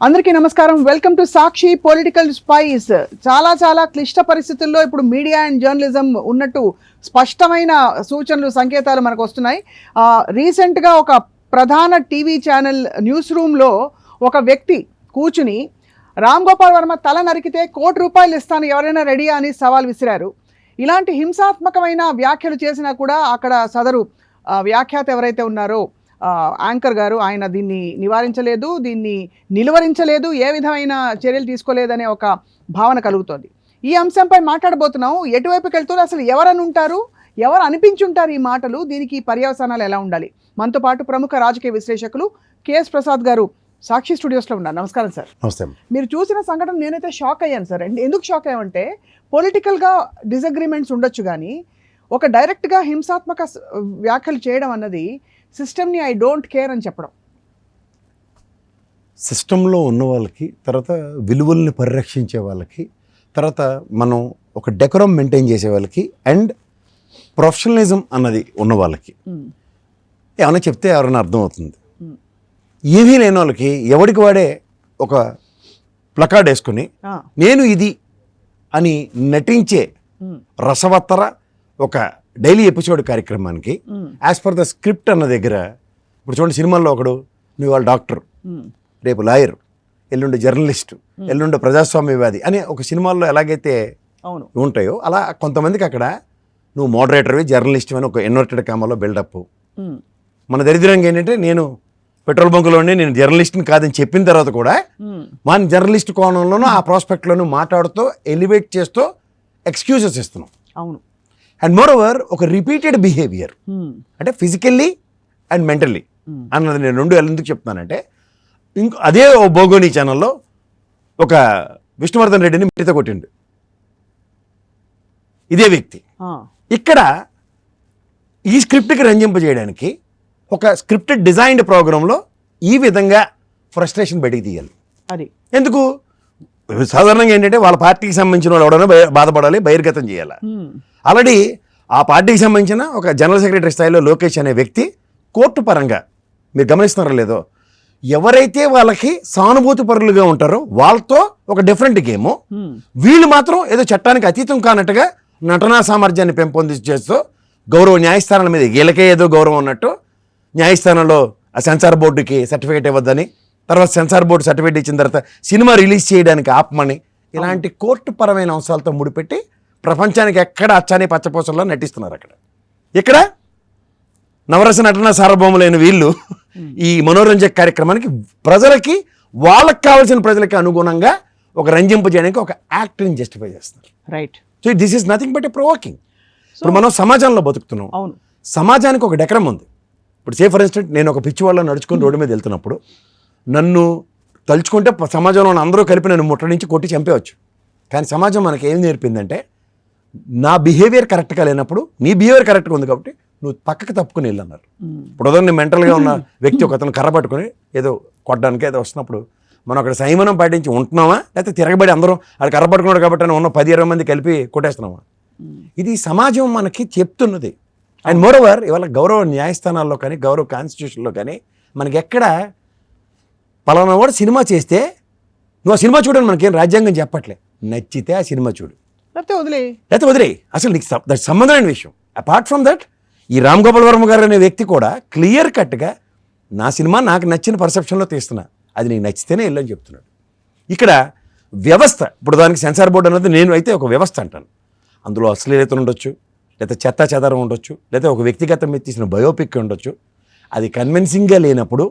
అందరికీ నమస్కారం. Welcome to Sakshi political spice. చాలా క్లిష్ట పరిస్థితుల్లో ఇప్పుడు మీడియా అండ్ జర్నలిజం ఉన్నట్టు స్పష్టమైన సూచనలు, సంకేతాలు మనకు వస్తున్నాయి. రీసెంట్గా ఒక ప్రధాన టీవీ ఛానల్ న్యూస్ రూమ్లో ఒక వ్యక్తి కూర్చుని రామ్ గోపాల్ వర్మ తల నరికితే ₹1 కోటి ఇస్తాను, ఎవరైనా రెడీ అని సవాల్ విసిరారు. ఇలాంటి హింసాత్మకమైన వ్యాఖ్యలు చేసినా కూడా అక్కడ సదరు వ్యాఖ్యాత ఎవరైతే ఉన్నారో యాంకర్ గారు, ఆయన దీన్ని నివారించలేదు, దీన్ని నిలువరించలేదు, ఏ విధమైన చర్యలు తీసుకోలేదనే ఒక భావన కలుగుతోంది. ఈ అంశంపై మాట్లాడబోతున్నాము. ఎటువైపుకి వెళ్తూ అసలు ఎవరని ఉంటారు, ఎవరు అనిపించుంటారు ఈ మాటలు, దీనికి పర్యవసానాలు ఎలా ఉండాలి? మనతో పాటు ప్రముఖ రాజకీయ విశ్లేషకులు కేఎస్ ప్రసాద్ గారు సాక్షి స్టూడియోస్లో ఉన్నారు. నమస్కారం సార్. నమస్తే. మీరు చూసిన సంఘటన నేనైతే షాక్ అయ్యాను సార్. ఎందుకు షాక్ అయ్యామంటే, పొలిటికల్గా డిసగ్రిమెంట్స్ ఉండొచ్చు కానీ ఒక డైరెక్ట్గా హింసాత్మక వ్యాఖ్యలు చేయడం అన్నది సిస్టమ్ని ఐ డోంట్ కేర్ అని చెప్పడం. సిస్టంలో ఉన్న వాళ్ళకి, తర్వాత విలువల్ని పరిరక్షించే వాళ్ళకి, తర్వాత మనం ఒక డెకోరం మెయింటైన్ చేసే వాళ్ళకి అండ్ ప్రొఫెషనలిజం అన్నది ఉన్న వాళ్ళకి ఏమైనా చెప్తే ఎవరైనా అర్థమవుతుంది. ఏమీ లేని వాళ్ళకి ఎవడికి వాడే ఒక ప్లకార్డ్ వేసుకుని నేను ఇది అని నటించే రసవత్తర ఒక డైలీ ఎపిసోడ్ కార్యక్రమానికి యాజ్ పర్ ద స్క్రిప్ట్ అన్న దగ్గర, ఇప్పుడు చూడండి, సినిమాల్లో ఒకడు నువ్వు వాళ్ళ డాక్టర్, రేపు లాయర్, ఎల్లుండి జర్నలిస్టు, ఎల్లుండి ప్రజాస్వామ్యవాది అనే ఒక సినిమాల్లో ఎలాగైతే ఉంటాయో అలా కొంతమందికి అక్కడ నువ్వు మోడరేటర్వి, జర్నలిస్ట్ అని ఒక ఇన్వర్టెడ్ కామాలో బిల్డప్. మన దరిద్రంగా ఏంటంటే, నేను పెట్రోల్ బంకులోనే నేను జర్నలిస్ట్ని కాదని చెప్పిన తర్వాత కూడా మన జర్నలిస్ట్ కోణంలోనూ ఆ ప్రాస్పెక్ట్లోనూ మాట్లాడుతూ ఎలివేట్ చేస్తూ ఎక్స్క్యూజెస్ ఇస్తున్నాం. అవును. అండ్ మోర్ ఓవర్ ఒక రిపీటెడ్ బిహేవియర్, అంటే ఫిజికల్లీ అండ్ మెంటల్లీ అన్నది నేను రెండు ఎందుకు చెప్తున్నానంటే, ఇంకో అదే ఓ బోగోని ఛానల్లో ఒక విష్ణువర్ధన్ రెడ్డిని మిగతా కొట్టిండు ఇదే వ్యక్తి. ఇక్కడ ఈ స్క్రిప్ట్కి రంజింపజేయడానికి ఒక స్క్రిప్టెడ్ డిజైన్డ్ ప్రోగ్రాంలో ఈ విధంగా ఫ్రస్ట్రేషన్ బయటికి తీయాలి. అది ఎందుకు? సాధారణంగా ఏంటంటే వాళ్ళ పార్టీకి సంబంధించిన వాళ్ళు ఎవడైనా బాధపడాలి, బహిర్గతం చేయాలి. ఆల్రెడీ ఆ పార్టీకి సంబంధించిన ఒక జనరల్ సెక్రటరీ స్థాయిలో లోకేష్ అనే వ్యక్తి కోర్టు పరంగా, మీరు గమనిస్తున్నారో లేదో, ఎవరైతే వాళ్ళకి సానుభూతి పరులుగా ఉంటారో వాళ్ళతో ఒక డిఫరెంట్ గేము, వీళ్ళు మాత్రం ఏదో చట్టానికి అతీతం కానట్టుగా నటనా సామర్థ్యాన్ని పెంపొందించేస్తూ గౌరవ న్యాయస్థానాల మీద వీళ్ళకే ఏదో గౌరవం ఉన్నట్టు న్యాయస్థానంలో ఆ సెన్సార్ బోర్డుకి సర్టిఫికేట్ ఇవ్వద్దని, తర్వాత సెన్సార్ బోర్డు సర్టిఫికేట్ ఇచ్చిన తర్వాత సినిమా రిలీజ్ చేయడానికి ఆపమని, ఇలాంటి కోర్టు పరమైన అంశాలతో ముడిపెట్టి ప్రపంచానికి ఎక్కడ అచ్చాని పచ్చపోసల్లో నటిస్తున్నారు. అక్కడ ఇక్కడ నవరస నటన సార్వభౌములైన వీళ్ళు ఈ మనోరంజక కార్యక్రమానికి ప్రజలకి, వాళ్ళకి కావాల్సిన ప్రజలకి అనుగుణంగా ఒక రంజింపు చేయడానికి ఒక యాక్ట్ని జస్టిఫై చేస్తున్నారు. Right. So this is nothing but a provoking. ఇప్పుడు మనం సమాజంలో బతుకుతున్నాం. సమాజానికి ఒక డెకరం ఉంది. ఇప్పుడు సే ఫర్ ఇన్స్టెంట్, నేను ఒక పిచ్చి వాళ్ళని నడుచుకుని రోడ్డు మీద వెళ్తున్నప్పుడు నన్ను తలుచుకుంటే సమాజంలో అందరూ కలిపి నన్ను ముట్టడించి కొట్టి చంపేవచ్చు. కానీ సమాజం మనకి ఏం నేర్పిందంటే, నా బిహేవియర్ కరెక్ట్గా లేనప్పుడు నీ బిహేవియర్ కరెక్ట్గా ఉంది కాబట్టి నువ్వు పక్కకి తప్పుకుని వెళ్ళన్నారు. ఇప్పుడు ఉదయం మెంటల్గా ఉన్న వ్యక్తి ఒక అతను కర్ర పట్టుకుని ఏదో కొట్టడానికి ఏదో వస్తున్నప్పుడు మనం అక్కడ సంయమనం పాటించి ఉంటున్నామా, లేకపోతే తిరగబడి అందరూ అది కర్ర పట్టుకున్నాడు కాబట్టి ఉన్న 10-20 మంది కలిపి కొట్టేస్తున్నామా? ఇది సమాజం మనకి చెప్తున్నది. అండ్ మోర్ ఓవర్ ఇవాళ గౌరవ న్యాయస్థానాల్లో కానీ, గౌరవ కాన్స్టిట్యూషన్లో కానీ మనకి ఎక్కడ పలానా వాడు సినిమా చేస్తే నువ్వు ఆ సినిమా చూడని మనకేం రాజ్యాంగం చెప్పట్లే. నచ్చితే ఆ సినిమా చూడు, లేకపోతే వదిలే. అసలు నీకు దట్ సంబంధమైన విషయం. అపార్ట్ ఫ్రమ్ దట్, ఈ రామ్ గోపాల్ వర్మ గారు అనే వ్యక్తి కూడా క్లియర్ కట్గా నా సినిమా నాకు నచ్చిన పర్సెప్షన్లో తీస్తున్నా, అది నీకు నచ్చితేనే వెళ్ళని చెప్తున్నాడు. ఇక్కడ వ్యవస్థ, ఇప్పుడు దానికి సెన్సార్ బోర్డు అన్నది నేను అయితే ఒక వ్యవస్థ అంటాను. అందులో అశ్లీలత ఉండొచ్చు, లేకపోతే చెత్తా చెదారం ఉండొచ్చు, లేకపోతే ఒక వ్యక్తిగతం మీద తీసిన బయోపిక్ ఉండొచ్చు. అది కన్విన్సింగ్గా లేనప్పుడు,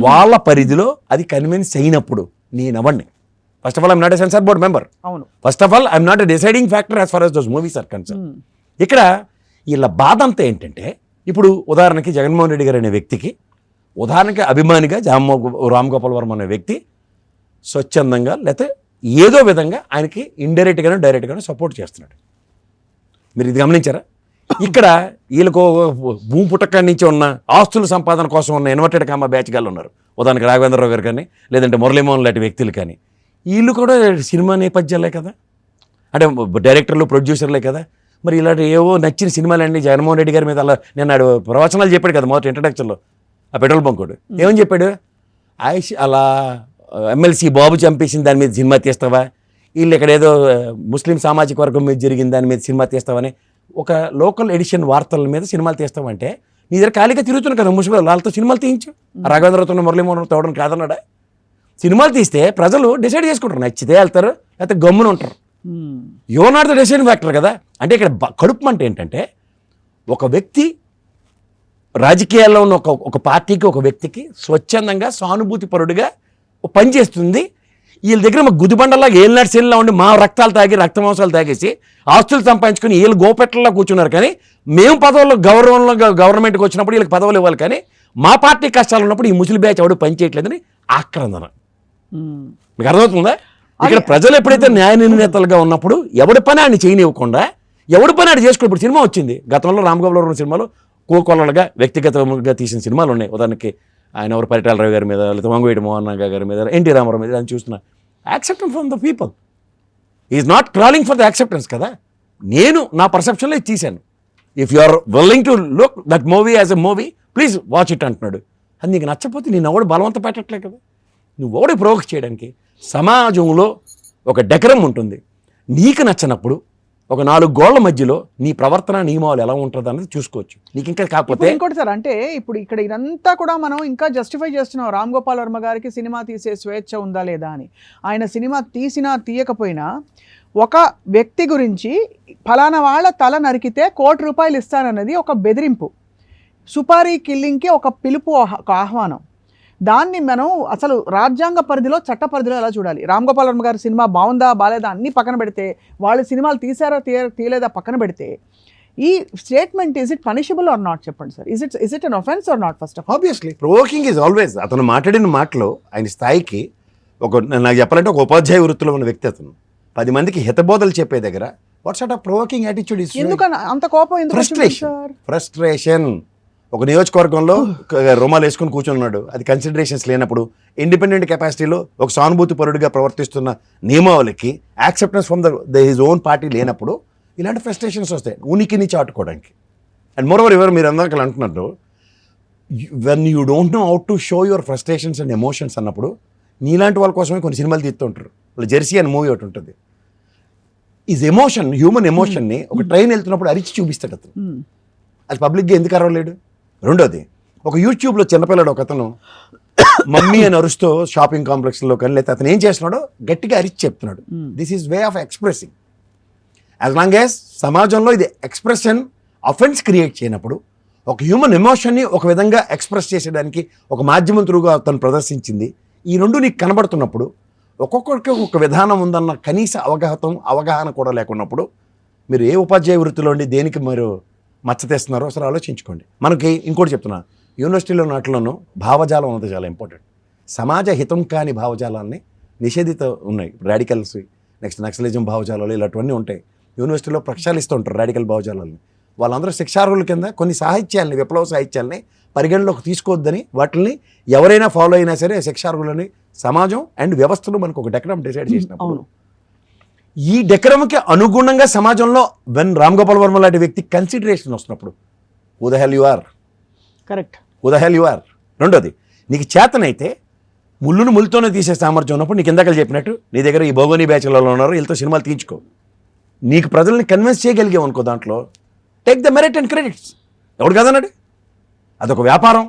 వాళ్ళ పరిధిలో అది కన్విన్స్ అయినప్పుడు నేను అవ్వండి. First of all I'm not a censor board member. First of all I'm not a deciding factor as far as those movies are concern. ఇక్కడ వీళ్ళ బాధ అంతా ఏంటంటే, ఇప్పుడు ఉదాహరణకి జగన్మోహన్ రెడ్డి గారు అనే వ్యక్తికి, ఉదాహరణకి అభిమానిగా రామ్ గోపాల్ వర్మ అనే వ్యక్తి స్వచ్ఛందంగా లేకపోతే ఏదో విధంగా ఆయనకి ఇండైరెక్ట్గానో డైరెక్ట్గానో సపోర్ట్ చేస్తున్నాడు. మీరు ఇది గమనించారా? ఇక్కడ వీళ్ళకు భూమి పుట్టకాడి నుంచి ఉన్న ఆస్తుల సంపాదన కోసం ఉన్న ఇన్వర్టెడ్ కామా బ్యాచ్ గాళ్ళు ఉన్నారు. ఉదాహరణకి రాఘవేంద్రరావు గారు కానీ, లేదంటే మురళీమోహన్ లాంటి వ్యక్తులు కానీ, వీళ్ళు కూడా సినిమా నేపథ్యాలే కదా, అంటే డైరెక్టర్లు, ప్రొడ్యూసర్లే కదా. మరి ఇలాంటి ఏవో నచ్చిన సినిమాలన్నీ జగన్మోహన్ రెడ్డి గారి మీద అలా నేను ప్రవచనాలు చెప్పాడు కదా మొదటి ఇంట్రడక్షన్లో, ఆ పెట్రోల్ బంకుడు ఏమని చెప్పాడు, అలా ఎమ్మెల్సీ బాబు చంపేసిన దాని మీద సినిమా తీస్తావా, వీళ్ళు ఇక్కడ ఏదో ముస్లిం సామాజిక వర్గం మీద జరిగిన దాని మీద సినిమా తీస్తావని ఒక లోకల్ ఎడిషన్ వార్తల మీద సినిమాలు తీస్తావంటే నీ దగ్గర ఖాళీగా తిరుగుతున్నావు కదా మున్సిపల్ వాళ్ళతో సినిమాలు తీయించు. రాఘవేంద్రతో మురళీమోహన్ తోవడం కాదన్నాడా? సినిమాలు తీస్తే ప్రజలు డిసైడ్ చేసుకుంటారు, నచ్చితే వెళ్తారు లేకపోతే గమ్మున ఉంటారు. You are not the deciding factor కదా. అంటే ఇక్కడ కడుపు మంట ఏంటంటే ఒక వ్యక్తి రాజకీయాల్లో ఉన్న ఒక పార్టీకి ఒక వ్యక్తికి స్వచ్ఛందంగా సానుభూతి పరుడుగా పనిచేస్తుంది. వీళ్ళ దగ్గర మా గుదిబండలాగా ఏళ్ళనాటి శైలిలో ఉండి మా రక్తాలు తాగి రక్తమాంసాలు తాగేసి ఆస్తులు సంపాదించుకుని వీళ్ళు గోపెట్టల్లో కూర్చున్నారు. కానీ మేము పదవుల్లో గవర్నమెంట్కి వచ్చినప్పుడు వీళ్ళకి పదవులు ఇవ్వాలి, కానీ మా పార్టీ కష్టాలు ఉన్నప్పుడు ఈ ముసలి బ్యాచ్ ఎవడు పనిచేయట్లేదని ఆక్రందన. మీకు అర్థమవుతుందా? ఇక్కడ ప్రజలు ఎప్పుడైతే న్యాయ నిర్ణేతలుగా ఉన్నప్పుడు ఎవడి పని ఆయన చేయనివ్వకుండా ఎవడి పని ఆయన చేసుకుని, ఇప్పుడు సినిమా వచ్చింది గతంలో రామ్గోపాల్ సినిమాలు కోకొల్లలుగా వ్యక్తిగతంగా తీసిన సినిమాలు ఉన్నాయి. ఉదాహరణకి ఆయన ఎవరు పరిటాల రావు గారి మీద, లేకపోతే వంగవీటి మోహన్ గారి మీద, ఎన్టీ రామారావు మీద అని చూస్తున్నా. Acceptance from the people is not crawling for the acceptance కదా. నేను నా పర్సెప్షన్లో ఇది తీశాను. If you are willing to look that movie as a movie please watch it అంటున్నాడు. అది నీకు నచ్చకపోతే నేను ఎవడు బలవంత పెట్టట్లే కదా. నువ్వు ఎవడు ప్రొవోక్ చేయడానికి. సమాజంలో ఒక డెకరం ఉంటుంది. నీకు నచ్చినప్పుడు ఒక 4 గోళ్ల మధ్యలో నీ ప్రవర్తన నియమాలు ఎలా ఉంటుంది అన్నది చూసుకోవచ్చు. నీకు ఇంకా కాకపోతే ఇంకోటి సార్, అంటే ఇప్పుడు ఇక్కడ ఇదంతా కూడా మనం ఇంకా జస్టిఫై చేస్తున్నాం. రామ్ గోపాల్ వర్మ గారికి సినిమా తీసే స్వేచ్ఛ ఉందా లేదా అని. ఆయన సినిమా తీసినా తీయకపోయినా ఒక వ్యక్తి గురించి ఫలానా వాళ్ళ తల నరికితే ₹1 ఇస్తానన్నది ఒక బెదిరింపు. సుపారీ కిల్లింగ్కి ఒక పిలుపు, ఒక ఆహ్వానం. దాన్ని మనం అసలు రాజ్యాంగ పరిధిలో, చట్ట పరిధిలో ఎలా చూడాలి? రామ్ గోపాల్ వర్మ గారి సినిమా బాగుందా బాలేదా అన్నీ పక్కన పెడితే, వాళ్ళు సినిమాలు తీసారో తీయలేదా పక్కన పెడితే, ఈ statement is it punishable or not చెప్పండి sir. Is it an offence or not? First obviously provoking is always. అతను మాట్లాడిన మాటలో ఆయన స్థాయికి నాకు చెప్పాలంటే ఒక ఉపాధ్యాయ వృత్తిలో ఉన్న వ్యక్తి అతను 10 మందికి హితబోధలు చెప్పే దగ్గర what sort of provoking attitude is? ఎందుకని అంత కోపం? ఎందుకు? ఫ్రస్ట్రేషన్. ఒక నియోజకవర్గంలో రుమాలు వేసుకుని కూర్చున్నాడు, అది కన్సిడరేషన్స్ లేనప్పుడు, ఇండిపెండెంట్ కెపాసిటీలో ఒక సానుభూతి పరుడుగా ప్రవర్తిస్తున్న నియమావళికి acceptance from his own party లేనప్పుడు ఇలాంటి ఫ్రస్ట్రేషన్స్ వస్తాయి ఉనికిని చాటుకోవడానికి. అండ్ మోరోవర్ ఎవరు మీరు అందరికీ అంటున్నట్టు when you don't know how to show your frustrations and emotions అన్నప్పుడు నీలాంటి వాళ్ళ కోసమే కొన్ని సినిమాలు తీస్తుంటారు. వాళ్ళు జెర్సీ అని మూవీ ఒకటి ఉంటుంది. ఈజ్ ఎమోషన్, హ్యూమన్ ఎమోషన్ని ఒక ట్రైన్ వెళ్తున్నప్పుడు అరిచి చూపిస్తాడు అతను. అది పబ్లిక్గా ఎందుకు అరవలేడు? రెండోది, ఒక యూట్యూబ్లో చిన్నపిల్లడు ఒక అతను మమ్మీ అని అరుస్తూ షాపింగ్ కాంప్లెక్స్లో కానీ లేకపోతే అతను ఏం చేస్తున్నాడో గట్టిగా అరిచి చెప్తున్నాడు. This is way of expressing. As long as సమాజంలో ఇది ఎక్స్ప్రెషన్ అఫెన్స్ క్రియేట్ చేయనప్పుడు, ఒక హ్యూమన్ ఎమోషన్ని ఒక విధంగా ఎక్స్ప్రెస్ చేసేయడానికి ఒక మాధ్యమం త్రూగా అతను ప్రదర్శించింది. ఈ రెండు నీకు కనబడుతున్నప్పుడు ఒక్కొక్కరికి ఒక విధానం ఉందన్న కనీస అవగాహన కూడా లేకున్నప్పుడు మీరు ఏ ఉపాధ్యాయ వృత్తిలో దేనికి మీరు మచ్చ తెస్తున్నారో అసలు ఆలోచించుకోండి. మనకి ఇంకోటి చెప్తున్నా, యూనివర్సిటీలో నాట్లోనూ భావజాలం ఉన్నది చాలా ఇంపార్టెంట్. సమాజ హితం కాని భావజాలాన్ని నిషేధిత ఉన్నాయి. రాడికల్స్, నెక్స్ట్ నక్సలిజం భావజాలాలు ఇలాంటివన్నీ ఉంటాయి. యూనివర్సిటీలో ప్రక్షాళిస్తూ ఉంటారు రాడికల్ భావజాలాన్ని. వాళ్ళందరూ శిక్షార్హుల కింద కొన్ని సాహిత్యాలని, విప్లవ సాహిత్యాలని పరిగణలోకి తీసుకోవద్దని, వాటిని ఎవరైనా ఫాలో అయినా సరే శిక్షార్హులని సమాజం అండ్ వ్యవస్థలు మనకు ఒక డెకరం డిసైడ్ చేసినప్పుడు ఈ డెకరంకి అనుగుణంగా సమాజంలో వెన్ రామ్ గోపాల్ వర్మ లాంటి వ్యక్తి కన్సిడరేషన్ వస్తున్నప్పుడు who the hell you are. Correct. Who the hell you are. రెండోది, నీకు చేతనైతే ముళ్ళును ముళ్ళతోనే తీసే సామర్థ్యం ఉన్నప్పుడు నీకు ఇందాక చెప్పినట్టు నీ దగ్గర ఈ భోగోని బ్యాచ్లలో ఉన్నారు, వీళ్ళతో సినిమాలు తీయించుకో. నీకు ప్రజల్ని కన్విన్స్ చేయగలిగావు అనుకో, దాంట్లో take the merit and credits. ఎవడు కదన్నాడు? అదొక వ్యాపారం.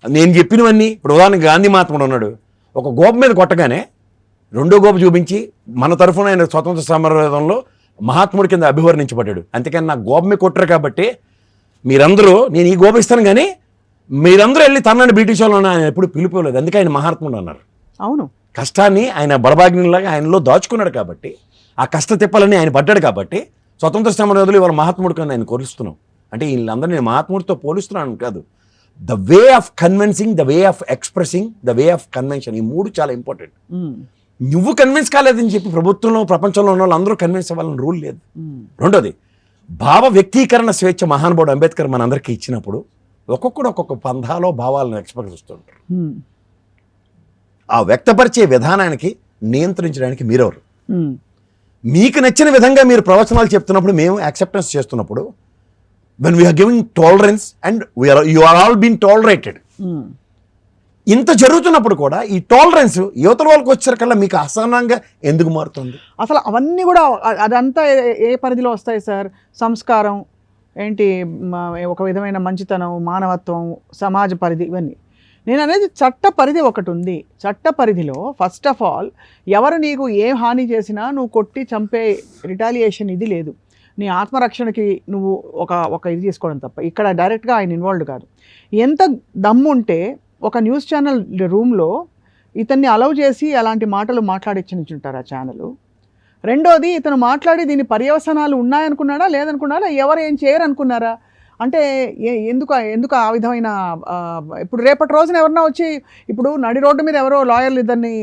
నేను చెప్పినవన్నీ ఇప్పుడు ఉదాహరణకి గాంధీ మహాత్ముడు ఉన్నాడు, ఒక గోప మీద కొట్టగానే రెండో గోప చూపించి మన తరఫున ఆయన స్వతంత్ర సమరంలో మహాత్ముడి కింద అభివర్ణించబడ్డాడు. అంతేకాని నా గోప మీద కొట్టరు కాబట్టి మీరందరూ, నేను ఈ గోప ఇస్తాను కానీ మీరందరూ వెళ్ళి తనని బ్రిటిష్ వాళ్ళు ఆయన ఎప్పుడు పిలిపోలేదు. అందుకే ఆయన మహాత్ముడు అన్నారు. అవును, కష్టాన్ని ఆయన బడబాగ్నిలాగా ఆయనలో దాచుకున్నాడు కాబట్టి, ఆ కష్ట తిప్పలని ఆయన పడ్డాడు కాబట్టి స్వతంత్ర సమరయోధులు ఇవాళ మహాత్ముడు కింద ఆయన కొలుస్తున్నాం. అంటే వీళ్ళందరూ నేను మహాత్ముడితో పోలుస్తున్నాను కాదు. The way of convincing, the way of expressing, the way of convention, ఈ 3 చాలా ఇంపార్టెంట్. నువ్వు కన్విన్స్ కాలేదని చెప్పి ప్రభుత్వంలో ప్రపంచంలో ఉన్న వాళ్ళు అందరూ కన్విన్స్ అవ్వాలని రూల్ లేదు. రెండోది, భావ వ్యక్తీకరణ స్వేచ్ఛ మహానుభావుడు అంబేద్కర్ మనందరికీ ఇచ్చినప్పుడు ఒక్కొక్కడు ఒక్కొక్క పంధాలో భావాలను ఎక్స్ప్రెస్ చేస్తుంటారు. ఆ వ్యక్తపరిచే విధానానికి నియంత్రించడానికి మీరెవరు? మీకు నచ్చిన విధంగా మీరు ప్రవచనాలు చెప్తున్నప్పుడు, మేము యాక్సెప్టెన్స్ చేస్తున్నప్పుడు, when we are giving tolerance and you are all being tolerated, ఇంత జరుగుతున్నప్పుడు కూడా ఈ టాలరెన్స్ యువతల వాళ్ళకి వచ్చేసరికల్లా మీకు అసహనంగా ఎందుకు మారుతుంది? అసలు అవన్నీ కూడా అదంతా ఏ పరిధిలో వస్తాయి సార్? సంస్కారం ఏంటి, ఒక విధమైన మంచితనం, మానవత్వం, సమాజ పరిధి, ఇవన్నీ. నేను అనేది చట్ట పరిధి ఒకటి ఉంది. చట్ట పరిధిలో ఫస్ట్ ఆఫ్ ఆల్ ఎవరు నీకు ఏ హాని చేసినా నువ్వు కొట్టి చంపే రిటాలియేషన్ ఇది లేదు. నీ ఆత్మరక్షణకి నువ్వు ఒక ఇది తీసుకోవడం తప్ప. ఇక్కడ డైరెక్ట్గా ఆయన ఇన్వాల్వ్డ్ కాదు. ఎంత దమ్ము ఉంటే ఒక న్యూస్ ఛానల్ రూమ్లో ఇతన్ని అలౌ చేసి అలాంటి మాటలు మాట్లాడించుంటారు ఆ ఛానల్. రెండోది, ఇతను మాట్లాడి దీని పర్యవసనాలు ఉన్నాయనుకున్నాడా లేదనుకున్నాడా, ఎవరు ఏం చేయరు అనుకున్నారా? అంటే ఎందుకు ఆ విధమైన ఇప్పుడు రేపటి రోజున ఎవరన్నా వచ్చి ఇప్పుడు నడి రోడ్డు మీద ఎవరో లాయర్లు ఇద్దరిని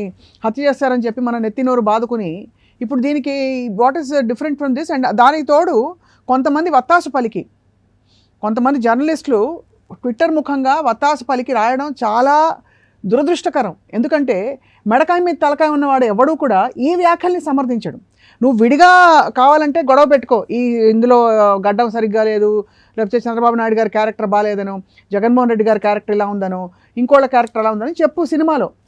హత్య చేస్తారని చెప్పి మన నెత్తినోరు బాదుకుని ఇప్పుడు దీనికి what is different from this? And దానికి తోడు కొంతమంది వత్తాసు పలికి, కొంతమంది జర్నలిస్టులు ట్విట్టర్ ముఖంగా వత్తాసు పలికి రాయడం చాలా దురదృష్టకరం. ఎందుకంటే మెడకాయ మీద తలకాయ ఉన్నవాడు ఎవడూ కూడా ఈ వ్యాఖ్యల్ని సమర్థించడు. నువ్వు విడిగా కావాలంటే గొడవ పెట్టుకో, ఇందులో గడ్డం సరిగ్గా లేదు, లేకపోతే చంద్రబాబు నాయుడు గారి క్యారెక్టర్ బాగాలేదనో, జగన్మోహన్ రెడ్డి గారి క్యారెక్టర్ ఇలా ఉందనో, ఇంకోళ్ళ క్యారెక్టర్ ఎలా ఉందని చెప్పు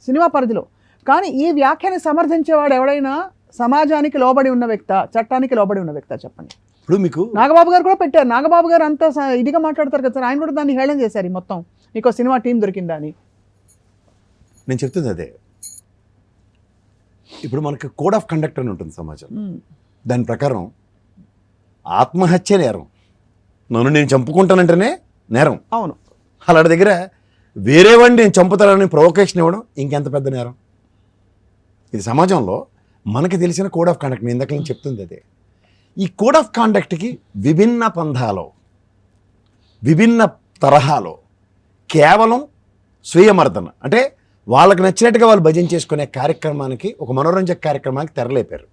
సినిమా పరిధిలో. కానీ ఈ వ్యాఖ్యని సమర్థించేవాడు ఎవడైనా సమాజానికి లోబడి ఉన్న వ్యక్త, చట్టానికి లోబడి ఉన్న వ్యక్త చెప్పండి. ఇప్పుడు మీకు నాగబాబు గారు కూడా పెట్టారు. నాగబాబు గారు అంతా ఇదిగా మాట్లాడతారు కదా సార్, ఆయన కూడా దాన్ని హేళన చేశారు. మొత్తం నీకు సినిమా టీం దొరికిందా అని. నేను చెప్తుంది అదే. ఇప్పుడు మనకి కోడ్ ఆఫ్ కండక్ట్ అని ఉంటుంది సమాజం. దాని ప్రకారం ఆత్మహత్య నేరం, నన్ను నేను చంపుకుంటానంటేనే నేరం. అవును. అలాంటి దగ్గర వేరే వాడిని నేను చంపుతానని ప్రొవొకేషన్ ఇవ్వడం ఇంకెంత పెద్ద నేరం. ఇది సమాజంలో మనకి తెలిసిన కోడ్ ఆఫ్ కండక్ట్. నేను ఇందాక నేను చెప్తుంది అదే. ఈ కోడ్ ఆఫ్ కండక్ట్కి విభిన్న పంథాలో, విభిన్న తరహాలో కేవలం స్వీయమర్దన అంటే వాళ్ళకి నచ్చినట్టుగా వాళ్ళు భజన చేసుకునే కార్యక్రమానికి, ఒక మనోరంజక కార్యక్రమానికి తెరలేపారు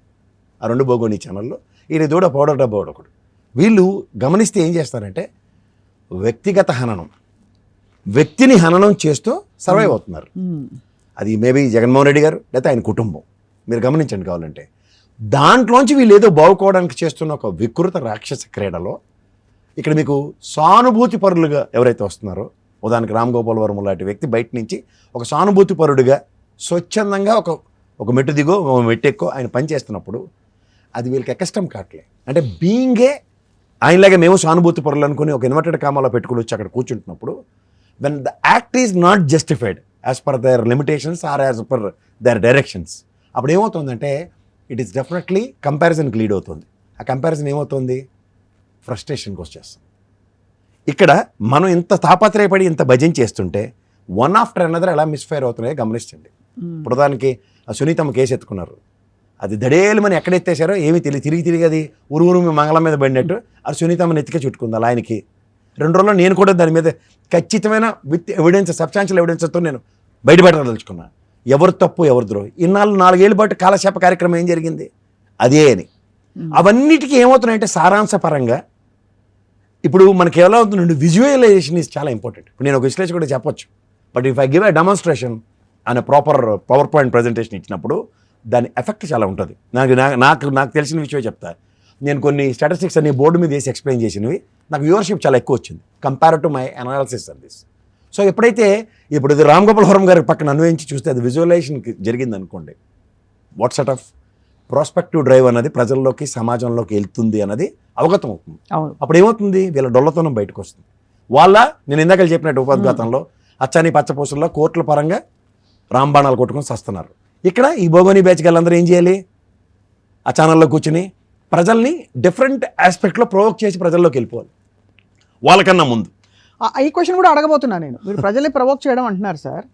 ఆ రెండు బోగోని ఛానల్లో. ఈయన దూడ పౌడర్ డబ్బా ఒకడు. వీళ్ళు గమనిస్తే ఏం చేస్తారంటే వ్యక్తిగత హననం, వ్యక్తిని హననం చేస్తూ సర్వైవ్ అవుతున్నారు. అది మేబీ జగన్మోహన్ రెడ్డి గారు లేకపోతే ఆయన కుటుంబం. మీరు గమనించండి కావాలంటే. దాంట్లోంచి వీళ్ళు ఏదో బాగుకోవడానికి చేస్తున్న ఒక వికృత రాక్షస క్రీడలో ఇక్కడ మీకు సానుభూతి పరులుగా ఎవరైతే వస్తున్నారో, ఉదాహరణకి రామ్ గోపాల్ వర్మ లాంటి వ్యక్తి బయట నుంచి ఒక సానుభూతి పరుడుగా స్వచ్ఛందంగా ఒక మెట్టు దిగో ఒక మెట్టు ఎక్కువ ఆయన పని చేస్తున్నప్పుడు అది వీళ్ళకి కష్టం కావట్లే. అంటే బీయింగే ఆయనలాగా మేము సానుభూతి పరులు అనుకుని ఒక ఇన్వర్టెడ్ కామాలో పెట్టుకుని వచ్చి అక్కడ కూర్చుంటున్నప్పుడు when the act is not justified as per their limitations or as per their directions, అప్పుడు ఏమవుతుందంటే ఇట్ ఈస్ డెఫినెట్లీ కంపారిజన్కి లీడ్ అవుతుంది. ఆ కంపారిజన్ ఏమవుతుంది? ఫ్రస్ట్రేషన్కి వచ్చేస్తుంది. ఇక్కడ మనం ఇంత తాపత్రయపడి ఇంత భజన చేస్తుంటే వన్ ఆఫ్టర్ అనదర్ ఎలా మిస్ఫైర్ అవుతున్నాయో గమనించండి. ఇప్పుడు దానికి సునీతమ్మ కేసు ఎత్తుకున్నారు. అది దడేలుమని ఎక్కడెత్తేసారో ఏమీ తెలియదు. తిరిగి అది ఊరు మీ మంగళం మీద పడినట్టు అది సునీతమ్మని ఎత్తికే చుట్టుకుంది అలా ఆయనకి. 2 రోజుల్లో నేను కూడా దాని మీద ఖచ్చితమైన విత్ ఎవిడెన్స్, సబ్స్టాన్షియల్ ఎవిడెన్స్తో నేను బయటపెట్టదలుచుకున్నాను. ఎవరు తప్పు ఎవరు ద్రోహి. ఇన్నాళ్ళు 4 ఏళ్ళ పాటు కాలక్షేప కార్యక్రమం ఏం జరిగింది అదే అని. అవన్నిటికీ ఏమవుతున్నాయంటే సారాంశపరంగా ఇప్పుడు మనకి ఎలా అవుతుందండి, విజువలైజేషన్ ఈజ్ చాలా ఇంపార్టెంట్. ఇప్పుడు నేను ఒక విశ్లేషణ కూడా చెప్పొచ్చు, but if I give a demonstration అనే ప్రాపర్ పవర్ పాయింట్ ప్రజెంటేషన్ ఇచ్చినప్పుడు దాని ఎఫెక్ట్ చాలా ఉంటుంది. నాకు తెలిసిన విషయమే చెప్తా. నేను కొన్ని స్టాటిస్టిక్స్ అన్ని బోర్డు మీద వేసి ఎక్స్ప్లెయిన్ చేసినవి నాకు వ్యూవర్షిప్ చాలా ఎక్కువ వచ్చింది compare to my analysis on this. So ఎప్పుడైతే ఇప్పుడు ఇది రామ్ గోపాల్ వర్మ గారి పక్కన అన్వయించి చూస్తే అది విజువలైజేషన్కి జరిగింది అనుకోండి, what sort of prospective drive అన్నది ప్రజల్లోకి సమాజంలోకి వెళ్తుంది అన్నది అవగతం అవుతుంది. అప్పుడు ఏమవుతుంది, వీళ్ళ డొల్లతనం బయటకు వస్తుంది. నేను ఇందాక చెప్పినట్టు ఉపోద్ఘాతంలో అచ్చాని పచ్చపూసల్లో కోర్టుల పరంగా రాంబాణాలు కొట్టుకొని సస్తున్నారు. ఇక్కడ ఈ బోగోని బ్యాచ్ వాళ్ళందరూ ఏం చేయాలి, ఆ ఛానల్లో కూర్చుని ప్రజల్ని డిఫరెంట్ ఆస్పెక్ట్లో ప్రొవోక్ చేసి ప్రజల్లోకి వెళ్ళిపోవాలి వాళ్ళకన్నా ముందు. ఈ క్వశ్చన్ కూడా అడగబోతున్నాను నేను. మీరు ప్రజల్ని ప్రొవోక్ చేయడం అంటున్నారు సార్.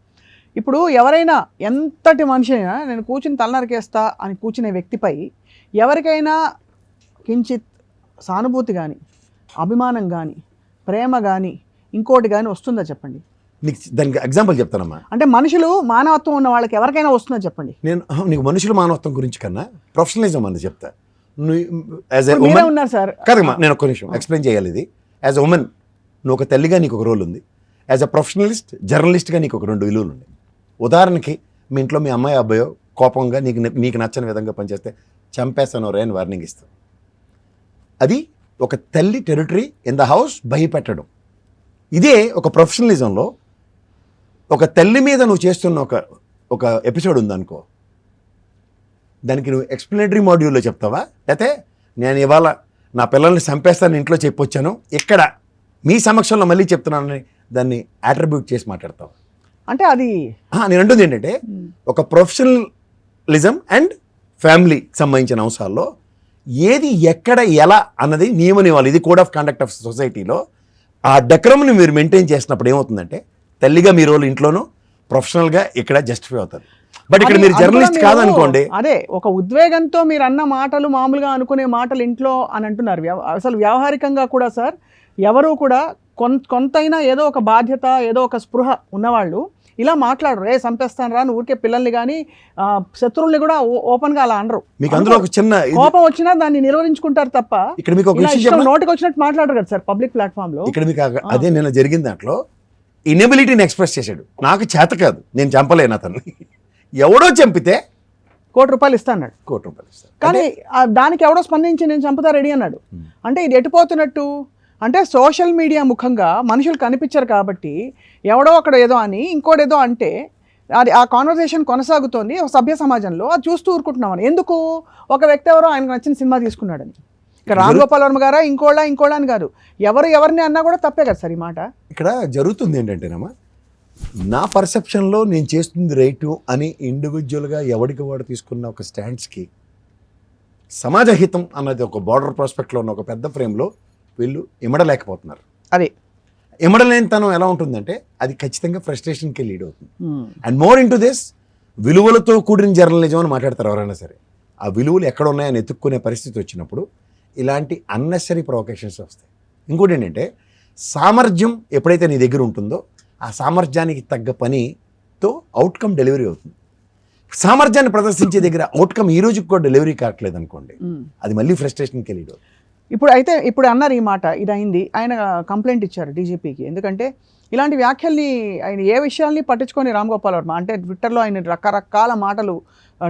ఇప్పుడు ఎవరైనా ఎంతటి మనిషి అయినా నేను కూర్చుని తలనరికేస్తా అని కూర్చునే వ్యక్తిపై ఎవరికైనా కించిత్ సానుభూతి కానీ, అభిమానం కానీ, ప్రేమ కానీ, ఇంకోటి కానీ వస్తుందా చెప్పండి? దానికి ఎగ్జాంపుల్ చెప్తానమ్మా. అంటే మనుషులు మానవత్వం ఉన్న వాళ్ళకి ఎవరికైనా వస్తుందా చెప్పండి? నీకు మనుషులు మానవత్వం గురించి కన్నా ప్రొఫెషనలిజం అని చెప్తా. ఉన్నారు సార్ కదమ్మా, నేను ఒక్క నిమిషం ఎక్స్ప్లెయిన్ చేయాలి. ఇది యాజ్ ఎ ఉమెన్ నువ్వు ఒక తల్లిగా నీకు ఒక రోల్ ఉంది. యాజ్ ఎ ప్రొఫెషనలిస్ట్ జర్నలిస్ట్గా నీకు ఒక 2 విలువలు ఉన్నాయి. ఉదాహరణకి మీ ఇంట్లో మీ అమ్మాయి అబ్బాయో కోపంగా నీకు నచ్చని విధంగా పనిచేస్తే చంపేస్తాను రే అని వార్నింగ్ ఇస్తావు. అది ఒక తల్లి టెరిటరీ ఇన్ ద హౌస్ భయపెట్టడం. ఇదే ఒక ప్రొఫెషనలిజంలో ఒక తల్లి మీద నువ్వు చేస్తున్న ఒక ఎపిసోడ్ ఉందనుకో, దానికి నువ్వు ఎక్స్ప్లెనేటరీ మాడ్యూల్లో చెప్తావా, లేకపోతే నేను ఇవాళ నా పిల్లల్ని చంపేస్తాను ఇంట్లో చెప్పొచ్చాను, ఇక్కడ మీ సమక్షంలో మళ్ళీ చెప్తున్నానని దాన్ని అట్రిబ్యూట్ చేసి మాట్లాడతావు? అంటే అది నేను అంటుంది ఏంటంటే ఒక ప్రొఫెషనలిజం అండ్ ఫ్యామిలీకి సంబంధించిన అంశాల్లో ఏది ఎక్కడ ఎలా అన్నది నియమ నియమాలు, ఇది కోడ్ ఆఫ్ కండక్ట్ ఆఫ్ సొసైటీలో ఆ డెకరంని మీరు మెయింటైన్ చేసినప్పుడు ఏమవుతుందంటే తల్లిగా మీ రోల్ ఇంట్లోనూ, ప్రొఫెషనల్గా ఇక్కడ జస్టిఫై అవుతుంది. బట్ ఇక్కడ మీరు జర్నలిస్ట్ కాదనుకోండి, అదే ఒక ఉద్వేగంతో మీరు అన్న మాటలు మామూలుగా అనుకునే మాటలు ఇంట్లో అని అంటున్నారు. అసలు వ్యవహారికంగా కూడా సార్ ఎవరు కూడా కొంతైనా ఏదో ఒక బాధ్యత, ఏదో ఒక స్పృహ ఉన్నవాళ్ళు ఇలా మాట్లాడరు. చంపేస్తాను రా నువ్వు, ఊరికే పిల్లల్ని కానీ శత్రువుల్ని కూడా ఓపెన్గా అలా అనరు. మీకు అందులో ఒక చిన్న కోపం వచ్చినా దాన్ని నిర్వహించుకుంటారు తప్ప ఇక్కడ మీకు ఒక విషయం నోటికి వచ్చినట్టు మాట్లాడరు కదా సార్ పబ్లిక్ ప్లాట్ఫామ్ లో. ఇక్కడ మీకు అదే నేను జరిగిన దాంట్లో ఇనబిలిటీని ఎక్స్ప్రెస్ చేశాడు. నాకు చేత కాదు, నేను చంపలేను అతన్ని, ఎవడో చంపితే ₹1 ఇస్తాను, ₹1 ఇస్తాను. కానీ దానికి ఎవడో స్పందించి నేను చంపుతా రెడీ అన్నాడు. అంటే ఇది ఎటుపోతున్నట్టు అంటే సోషల్ మీడియా ముఖంగా మనుషులు కనిపించరు కాబట్టి ఎవడో అక్కడ ఏదో అని ఇంకోటేదో అంటే అది ఆ కాన్వర్సేషన్ కొనసాగుతోంది ఒక సభ్య సమాజంలో, అది చూస్తూ ఊరుకుంటున్నామని. ఎందుకు? ఒక వ్యక్తి ఎవరో ఆయనకు నచ్చిన సినిమా తీసుకున్నాడని. ఇక్కడ రామ్ గోపాల్ వర్మ గారా ఇంకోళ్ళ అని కాదు, ఎవరిని అన్నా కూడా తప్పే కదా సార్ ఈ మాట. ఇక్కడ జరుగుతుంది ఏంటంటేనమ్మా, నా పర్సెప్షన్లో నేను చేస్తుంది రైటు అని ఇండివిజువల్గా ఎవరికి వాడు తీసుకున్న ఒక స్టాండ్స్కి సమాజ హితం అన్నది ఒక బార్డర్ ప్రాస్పెక్ట్లో ఉన్న ఒక పెద్ద ఫ్రేమ్లో వీళ్ళు ఇమడలేకపోతున్నారు. అదే ఇమడలేనితనం ఎలా ఉంటుందంటే అది ఖచ్చితంగా ఫ్రస్ట్రేషన్కి లీడ్ అవుతుంది. And more in to this, విలువలతో కూడిన జర్నలిజం అని మాట్లాడతారు ఎవరైనా సరే. ఆ విలువలు ఎక్కడ ఉన్నాయని ఎత్తుక్కునే పరిస్థితి వచ్చినప్పుడు ఇలాంటి అన్నెసరీ ప్రొవకేషన్స్ వస్తాయి. ఇంకోటి ఏంటంటే సామర్థ్యం ఎప్పుడైతే నీ దగ్గర ఉంటుందో ఆ సామర్థ్యానికి తగ్గ పనితో అవుట్కమ్ డెలివరీ అవుతుంది. సామర్థ్యాన్ని ప్రదర్శించే దగ్గర అవుట్కమ్ ఈ రోజుకి కూడా డెలివరీ కావట్లేదు అనుకోండి, అది మళ్ళీ ఫ్రస్ట్రేషన్కి లీడ్ అవుతుంది. ఇప్పుడు అన్నారు ఈ మాట, ఇది అయింది, ఆయన కంప్లైంట్ ఇచ్చారు డీజీపీకి. ఎందుకంటే ఇలాంటి వ్యాఖ్యల్ని ఆయన ఏ విషయాల్ని పట్టించుకొని రామ్ గోపాల్ వర్మ అంటే ట్విట్టర్లో ఆయన రకరకాల మాటలు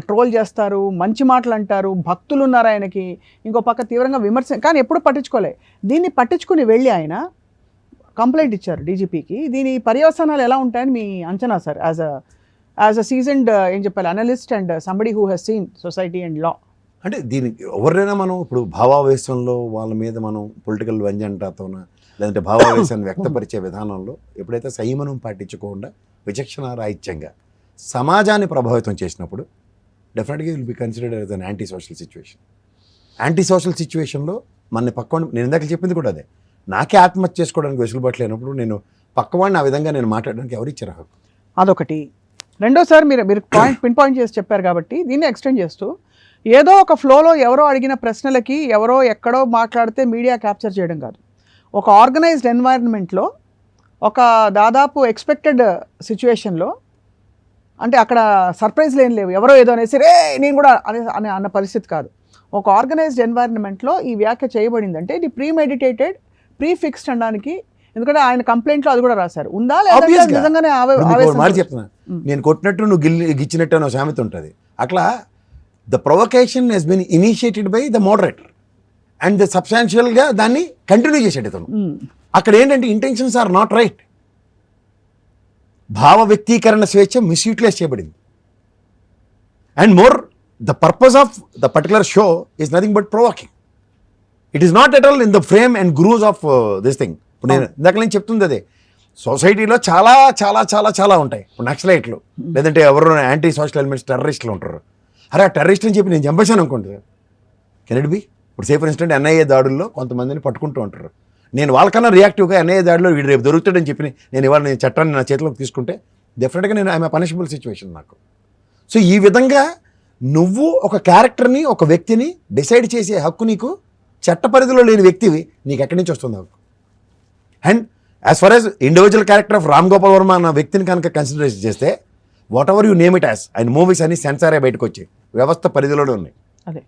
ట్రోల్ చేస్తారు, మంచి మాటలు అంటారు, భక్తులు ఉన్నారు ఆయనకి, ఇంకో పక్క తీవ్రంగా విమర్శ, కానీ ఎప్పుడు పట్టించుకోలే. దీన్ని పట్టించుకుని వెళ్ళి ఆయన కంప్లైంట్ ఇచ్చారు డీజీపీకి. దీని పర్యవసానాలు ఎలా ఉంటాయని మీ అంచనా సార్, యాజ్ అ సీజన్డ్ ఏం చెప్పాలి analyst and somebody who has seen society and law? అంటే దీనికి ఎవరైనా మనం ఇప్పుడు భావావేశంలో వాళ్ళ మీద మనం పొలిటికల్ వెంజంటాతోన లేదంటే భావావేశాన్ని వ్యక్తపరిచే విధానంలో ఎప్పుడైతే సంయమనం పాటించకుండా విచక్షణ రాహిత్యంగా సమాజాన్ని ప్రభావితం చేసినప్పుడు డెఫినెట్గా will be considered as an anti social situation. Anti social సిచ్యువేషన్లో మన పక్కవాడిని, నేను ఇందాక చెప్పింది కూడా అదే, నాకే ఆత్మహత్య చేసుకోవడానికి వెసులుబాటు లేనప్పుడు నేను పక్కవాడిని ఆ విధంగా నేను మాట్లాడడానికి ఎవరు ఇచ్చారు హక్కు? అదొకటి. రెండోసారి మీరు పిన్ పాయింట్ చేసి చెప్పారు కాబట్టి దీన్ని ఎక్స్టెండ్ చేస్తూ ఏదో ఒక ఫ్లోలో ఎవరో అడిగిన ప్రశ్నలకి ఎవరో ఎక్కడో మాట్లాడితే మీడియా క్యాప్చర్ చేయడం కాదు, ఒక ఆర్గనైజ్డ్ ఎన్వైరన్మెంట్లో ఒక దాదాపు ఎక్స్పెక్టెడ్ సిచ్యువేషన్లో, అంటే అక్కడ సర్ప్రైజ్లు ఏం లేవు, ఎవరో ఏదో అనేసి రే నేను కూడా అన్న పరిస్థితి కాదు. ఒక ఆర్గనైజ్డ్ ఎన్వైరన్మెంట్లో ఈ వ్యాఖ్య చేయబడిందంటే ఇది ప్రీమెడిటేటెడ్, ప్రీఫిక్స్డ్ అనడానికి, ఎందుకంటే ఆయన కంప్లైంట్లో అది కూడా రాశారు. ఉందా లేదా నిజంగానే మాట చెప్తున్నా, నేను కొట్టినట్టు నువ్వు గిచ్చినట్టు అన్న సామెత ఉంటుంది. అట్లా the provocation has been initiated by the moderator and the సబ్స్టాన్షియల్గా దాన్ని కంటిన్యూ చేసేది ఇతను. అక్కడ ఏంటంటే ఇంటెన్షన్స్ ఆర్ నాట్ రైట్. భావ వ్యక్తీకరణ స్వేచ్ఛ మిస్యూటిలైజ్ చేయబడింది. And more the purpose of the particular show is nothing but provoking. It is not at all in the frame and grudge of this thing. ఇప్పుడు నేను ఇందాక నేను చెప్తుంది అదే, సొసైటీలో చాలా చాలా చాలా చాలా ఉంటాయి. ఇప్పుడు నక్సలైట్లు లేదంటే ఎవరు యాంటీ సోషల్ ఎలిమెంట్స్ టెర్రరిస్టులు ఉంటారు. అరే ఆ టెర్రరిస్ట్ అని చెప్పి నేను చంపేశాను అనుకోండి, కెన్ ఇట్ బి? ఇప్పుడు సే ఫర్ ఇన్స్టెంట్ ఎన్ఐఏ దాడుల్లో కొంతమందిని పట్టుకుంటూ ఉంటారు. నేను వాళ్ళకన్నా రియాక్టివ్గా ఎన్ఐఏ దాడిలో వీడు రేపు దొరుకుతాడని చెప్పి నేను ఇవాళ నేను చట్టాన్ని నా చేతిలోకి తీసుకుంటే డెఫినెట్గా నేను ఐఎమ్ పనిషబుల్ సిచ్యువేషన్ నాకు. సో ఈ విధంగా నువ్వు ఒక క్యారెక్టర్ని, ఒక వ్యక్తిని డిసైడ్ చేసే హక్కు నీకు చట్ట పరిధిలో లేని వ్యక్తివి, నీకు ఎక్కడి నుంచి వస్తుంది హక్కు? And as far as individual character of Ram Gopal Varma అన్న వ్యక్తిని కనుక కన్సిడరేషన్ చేస్తే whatever you name it as, ఆయన మూవీస్ అన్ని సెన్సారే బయటకు వచ్చాయి, వ్యవస్థ పరిధిలోనే ఉన్నాయి. అదే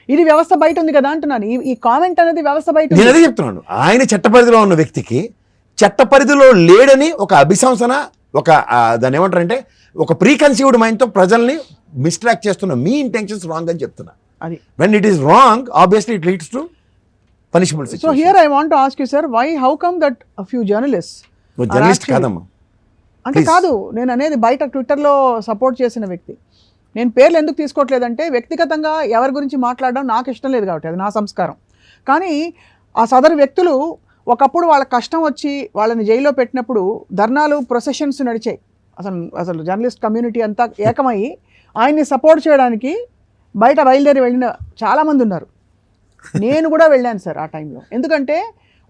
ఇది వ్యవస్థ బయట ఉంది కదా అంటున్నాను. ఈ కామెంట్ అనేది వ్యవస్థ బయట. నేను అదే చెప్తున్నాను, ఆయన చట్ట పరిధిలో ఉన్న వ్యక్తికి చట్ట పరిధిలో లేడని ఒక అభిశంసన, ఒక దాన్ని ఏమంటారంటే ఒక ప్రీకన్సీవ్డ్ మైండ్తో ప్రజల్ని మిస్ట్రాక్ట్ చేస్తున్న మీ ఇంటెన్షన్స్ రాంగ్ అని చెప్తున్నా. అది when it is wrong obviously it leads to punishable situation. So here I want to ask you, sir, how come that a few journalists journalist కాదమ్మా, అంటే కాదు, నేను అనేది బయట ట్విట్టర్లో సపోర్ట్ చేసిన వ్యక్తి. నేను పేర్లు ఎందుకు తీసుకోవట్లేదంటే వ్యక్తిగతంగా ఎవరి గురించి మాట్లాడడం నాకు ఇష్టం లేదు కాబట్టి, అది నా సంస్కారం. కానీ ఆ సదరు వ్యక్తులు ఒకప్పుడు వాళ్ళ కష్టం వచ్చి వాళ్ళని జైల్లో పెట్టినప్పుడు ధర్నాలు, ప్రొసెషన్స్ నడిచాయి. అసలు జర్నలిస్ట్ కమ్యూనిటీ అంతా ఏకమయ్యి ఆయన్ని సపోర్ట్ చేయడానికి బయట బయలుదేరి వెళ్ళిన చాలామంది ఉన్నారు. నేను కూడా వెళ్ళాను సార్ ఆ టైంలో. ఎందుకంటే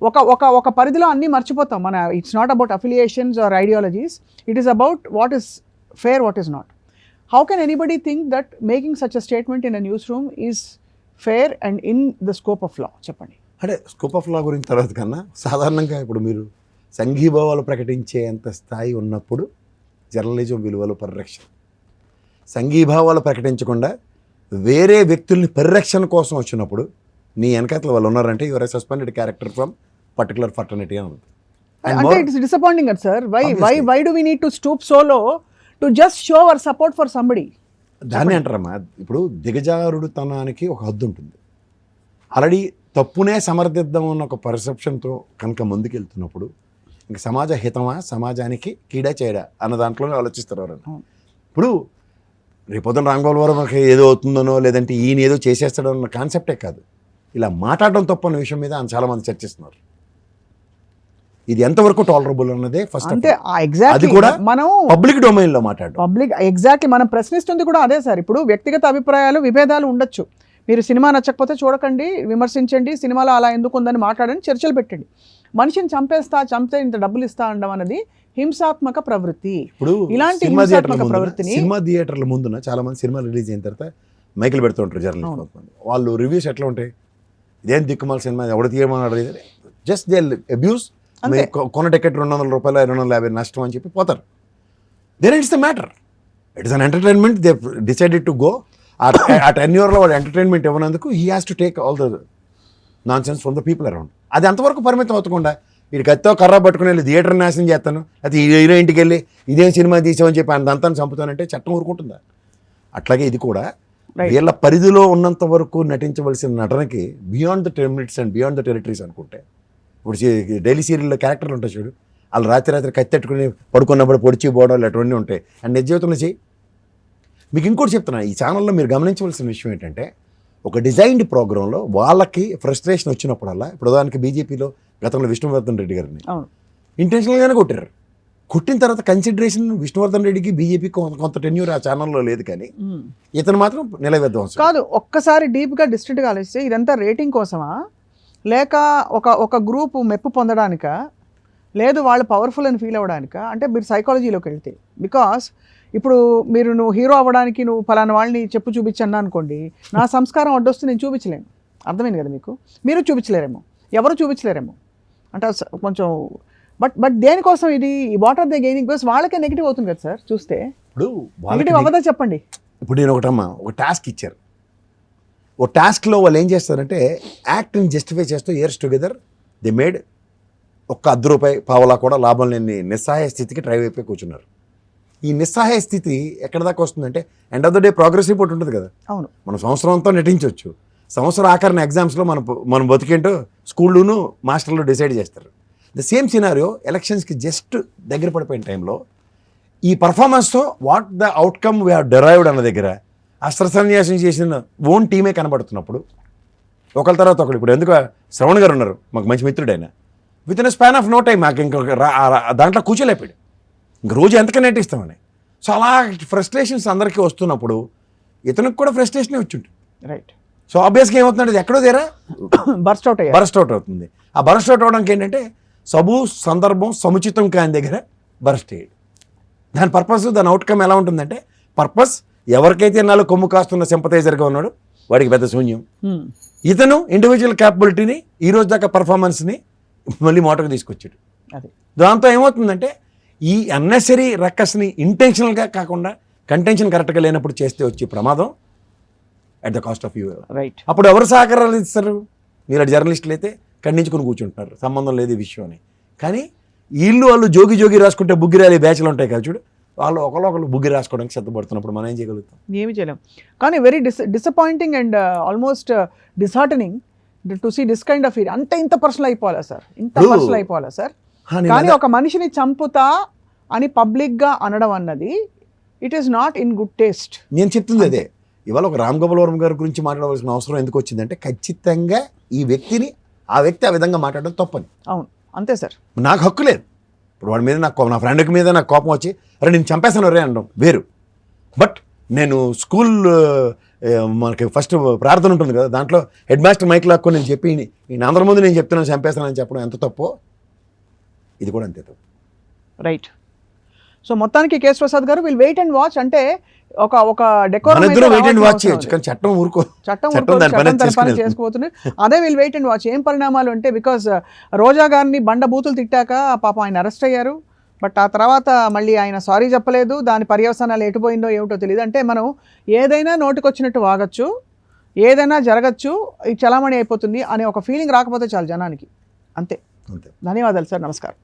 ఒక పరిధిలో అన్నీ మర్చిపోతాం. It's not about affiliations or ideologies, it is about what is fair, what is not. How can anybody think that making such a statement in a news room is fair and in the scope of law? చెప్పండి. అంటే scope of లా గురించి తర్వాత కన్నా సాధారణంగా ఇప్పుడు మీరు సంఘీభావాలు ప్రకటించేంత స్థాయి ఉన్నప్పుడు జర్నలిజం విలువలు పరిరక్షణ, సంఘీభావాలు ప్రకటించకుండా వేరే వ్యక్తుల్ని పరిరక్షణ కోసం వచ్చినప్పుడు నీ వెనకాతల వాళ్ళు ఉన్నారంటే your a suspended character from particular fraternity అని ఉంది. అంటే ఇట్స్ డిసప్పాయింటింగ్ కదా sir. Why do we need to stoop so low to just show our support for somebody? దాన్ని అంటారమ్మా, ఇప్పుడు దిగజారుడుతనానికి ఒక హద్దు ఉంటుంది. ఆల్రెడీ తప్పునే సమర్థిద్దాం అన్న ఒక పర్సెప్షన్తో కనుక ముందుకెళ్తున్నప్పుడు ఇంక సమాజ హితమా, సమాజానికి కీడా చేయడా అన్న దాంట్లోనే ఆలోచిస్తారు ఎవరన్నా. ఇప్పుడు రేపొద్దున రాంగోల్ వరం ఏదో అవుతుందనో లేదంటే ఈయన ఏదో చేసేస్తాడో అన్న కాన్సెప్టే కాదు, ఇలా మాట్లాడడం తప్పు అన్న విషయం మీద చాలామంది చర్చిస్తున్నారు. ఇది ఎంతవరకు టాలరబుల్ అన్నదే ఫస్ట్. అంటే ఎగ్జాక్ట్లీ కూడా మనం పబ్లిక్ డొమైన్లో మాట్లాడడం. ఎగ్జాక్ట్లీ మనం ప్రశ్నిస్తుంది కూడా అదే సార్. ఇప్పుడు వ్యక్తిగత అభిప్రాయాలు, విభేదాలు ఉండొచ్చు. మీరు సినిమా నచ్చకపోతే చూడకండి, విమర్శించండి, సినిమాలో అలా ఎందుకు ఉందని మాట్లాడండి, చర్చలు పెట్టండి. మనిషిని చంపితే ఇంత డబ్బులు ఇస్తా అనడం అనేది హింసాత్మక ప్రవృత్తి. ఇప్పుడు ఇలాంటి హింసాత్మక ప్రవృత్తిని సినిమా థియేటర్ల ముందున చాలా మంది సినిమా రిలీజ్ అయిన తర్వాత మైకులు పెడుతూ ఉంటారు జర్నలిస్ట్. వాళ్ళు రివ్యూస్ ఎట్లా ఉంటాయి, ఇదేం దిక్కుమాల సినిమా ఎవడు తీయమన్నాడు, జస్ట్ దే అబ్యూస్, కొన్న టికెట్ 200 రూపాయలు 250 నష్టం అని చెప్పి పోతారు. Then it's the matter, it is an entertainment, they decided to go. ఆ టెన్యూర్లో వాడు ఎంటర్టైన్మెంట్ ఇవ్వనందుకు he has to take all the nonsense from the people around. అది అంతవరకు పరిమితం అవుతకుండా వీడి కత్తో కర్ర పట్టుకుని వెళ్ళి థియేటర్ నాశనం చేస్తాను, అది హీరో ఇంటికి వెళ్ళి ఇదేం సినిమా తీసామని చెప్పి ఆయన దంతాన్ని చంపుతానంటే చట్టం ఊరుకుంటుందా? అట్లాగే ఇది కూడా వీళ్ళ పరిధిలో ఉన్నంత వరకు నటించవలసిన నటనకి beyond the 10 minutes and beyond the territories అనుకుంటే, ఇప్పుడు డైలీ సీరియల్లో క్యారెక్టర్లు ఉంటాయి చూడు, వాళ్ళు రాత్రి కత్తెట్టుకుని పడుకున్నప్పుడు పొడిచి పోవడాలు అటువంటివి ఉంటాయి. అండ్ నిజ జీవితంలో చేయి. మీకు ఇంకోటి చెప్తున్నా, ఈ ఛానల్లో మీరు గమనించవలసిన విషయం ఏంటంటే, ఒక డిజైన్డ్ ప్రోగ్రాంలో వాళ్ళకి ఫ్రస్ట్రేషన్ వచ్చినప్పుడల్లా, ఇప్పుడు ఉదాహరణకి బీజేపీలో గతంలో విష్ణువర్ధన్ రెడ్డి గారిని ఇంటెన్షనల్గానే కొట్టారు. కొట్టిన తర్వాత కన్సిడరేషన్ విష్ణువర్ధన్ రెడ్డికి బీజేపీ కొంత టెన్యూర్ ఆ ఛానల్లో లేదు, కానీ ఇతను మాత్రం నిలవేద్దాం కాదు. ఒక్కసారి డీప్గా డిస్ట్రిక్ట్గా ఆలోచిస్తే ఇదంతా రేటింగ్ కోసమా, లేక ఒక గ్రూప్ మెప్పు పొందడానికా, లేదు వాళ్ళు పవర్ఫుల్ అని ఫీల్ అవ్వడానికా? అంటే మీరు సైకాలజీలోకి వెళ్తే, బికాస్ ఇప్పుడు నువ్వు హీరో అవ్వడానికి నువ్వు ఫలానా వాళ్ళని చెప్పు చూపించన్నా అనుకోండి, నా సంస్కారం అడ్డొస్తే నేను చూపించలేను. అర్థమైంది కదా మీకు? మీరు చూపించలేరేమో, ఎవరు చూపించలేరేమో. అంటే కొంచెం బట్ దేనికోసం ఇది what are the gaining? Because వాళ్ళకే నెగిటివ్ అవుతుంది కదా సార్ చూస్తే. ఇప్పుడు నెగిటివ్ అవ్వదా చెప్పండి. ఇప్పుడు నేను ఒక టాస్క్ ఇచ్చారు, ఓ టాస్క్లో వాళ్ళు ఏం చేస్తారంటే యాక్ట్ని జస్టిఫై చేస్తూ ఇయర్స్ టుగెదర్ దే మేడ్ ఒక్క ₹10 పావలా కూడా లాభం లేని నిస్సహాయ స్థితికి ట్రైవ్ అయిపోయి కూర్చున్నారు. ఈ నిస్సహాయ స్థితి ఎక్కడ దాకా వస్తుందంటే end of the day progress report ఉంటుంది కదా. అవును, మనం సంవత్సరం అంతా నటించవచ్చు, సంవత్సరం ఆఖరిన ఎగ్జామ్స్లో మనం బతికేంటో స్కూళ్ళును మాస్టర్లు డిసైడ్ చేస్తారు. ద సేమ్ సినారియో ఎలక్షన్స్కి జస్ట్ దగ్గర పడిపోయిన టైంలో ఈ పర్ఫార్మెన్స్తో what the outcome we have derived అన్న దగ్గర అస్త్రసన్యాసం చేసిన ఓన్ టీమే కనబడుతున్నప్పుడు ఒకళ్ళ తర్వాత ఒకళ్ళు, ఇప్పుడు ఎందుకు శ్రవణ్ గారు ఉన్నారు, మాకు మంచి మిత్రుడు ఆయన, within span of no time మాకు ఇంకొక దాంట్లో కూర్చోలేపాడు, ఇంక రోజు ఎంతకన్నా నటిస్తామని. సో అలా ఫ్రస్ట్రేషన్స్ అందరికీ వస్తున్నప్పుడు ఇతనికి కూడా ఫ్రస్ట్రేషనే వచ్చి ఉంటుంది. రైట్. సో ఆబ్వియస్గా ఏమవుతుందంటే ఎక్కడో తీరా బరస్ట్ అవుట్ అవుతుంది. ఆ బరస్ట్ అవుట్ అవడానికి ఏంటంటే సందర్భం సముచితం కాని దగ్గర బరస్ట్ అయ్యాడు. దాని పర్పస్, దాని అవుట్కమ్ ఎలా ఉంటుందంటే, పర్పస్ ఎవరికైతే నాలో కొమ్ము కాస్తున్న సింపథైజర్గా ఉన్నాడో వాడికి పెద్ద శూన్యం. ఇతను ఇండివిజువల్ క్యాపబిలిటీని ఈ రోజు దాకా పర్ఫార్మెన్స్ని మళ్ళీ మోటర్కి తీసుకొచ్చాడు. దాంతో ఏమవుతుందంటే ఈ అన్నెసరీ రక్కస్ని ఇంటెన్షనల్గా కాకుండా కంటెన్షన్ కరెక్ట్గా లేనప్పుడు చేస్తే వచ్చే ప్రమాదం at the cost of you. Right. అప్పుడు ఎవరు సహకారాలు ఇస్తారు? మీరు అటు జర్నలిస్టులు అయితే ఖండించుకుని కూర్చుంటున్నారు, సంబంధం లేదు ఈ విషయం అని. కానీ వాళ్ళు జోగి రాసుకుంటే బుగ్గిరాలి బ్యాచ్లు ఉంటాయి కదా చూడు, వాళ్ళు ఒకళ్ళు బుగ్గి రాసుకోవడానికి సిద్ధపడుతున్నప్పుడు మనం ఏం చేయగలుగుతాం? ఏమి చేయలేం. కానీ very disappointing and almost disheartening to see this kind of ఇంత పర్సనల్ అయిపోవాలా సార్? ఇంత పర్సనల్ అయిపోవాలా సార్? కానీ ఒక మనిషిని చంపుతా అని పబ్లిక్గా అనడం అన్నది it is not in good taste. నేను చెప్తుంది అదే. ఇవాళ ఒక రామ్ గోపాల్ వర్మ గారి గురించి మాట్లాడవలసిన అవసరం ఎందుకు వచ్చిందంటే ఖచ్చితంగా ఈ వ్యక్తిని ఆ వ్యక్తి ఆ విధంగా మాట్లాడడం తప్పని. అవును, అంతే సార్. నాకు హక్కు లేదు. ఇప్పుడు వాడి మీద నాకు నా ఫ్రెండ్కి మీద నాకు కోపం వచ్చి అరే నేను చంపేస్తాను రే అనడం వేరు. బట్ నేను స్కూల్ మనకి ఫస్ట్ ప్రార్థన ఉంటుంది కదా, దాంట్లో హెడ్ మాస్టర్ మైక్ లాక్కొని నేను చెప్పి ఈ అందరి ముందు నేను చెప్తున్నాను చంపేస్తానని చెప్పడం ఎంత తప్పో ఇది కూడా అంతే తప్పు. రైట్. సో మొత్తానికి కేశ్ ప్రసాద్ గారు విల్ వెయిట్ అండ్ వాచ్. అంటే ఒక డెకోరం వెయిట్ అండ్ వాచ్ చేయొచ్చు కానీ చట్టం ఊరుకో, చట్టం తన పని చేసుకుపోతుంది. అదే విల్ వెయిట్ అండ్ వాచ్ ఏం పరిణామాలు అంటే, బికాస్ రోజా గారిని బండ బూతులు తిట్టాక పాపం ఆయన అరెస్ట్ అయ్యారు. బట్ ఆ తర్వాత మళ్ళీ ఆయన సారీ చెప్పలేదు. దాని పర్యవసానాలు ఎటుపోయిందో ఏమిటో తెలియదు. అంటే మనం ఏదైనా నోటికొచ్చినట్టు వాగచ్చు, ఏదైనా జరగచ్చు, ఈ చలామణి అయిపోతుంది అనే ఒక ఫీలింగ్ రాకపోతే చాలు జనానికి. అంతే. ధన్యవాదాలు సార్, నమస్కారం.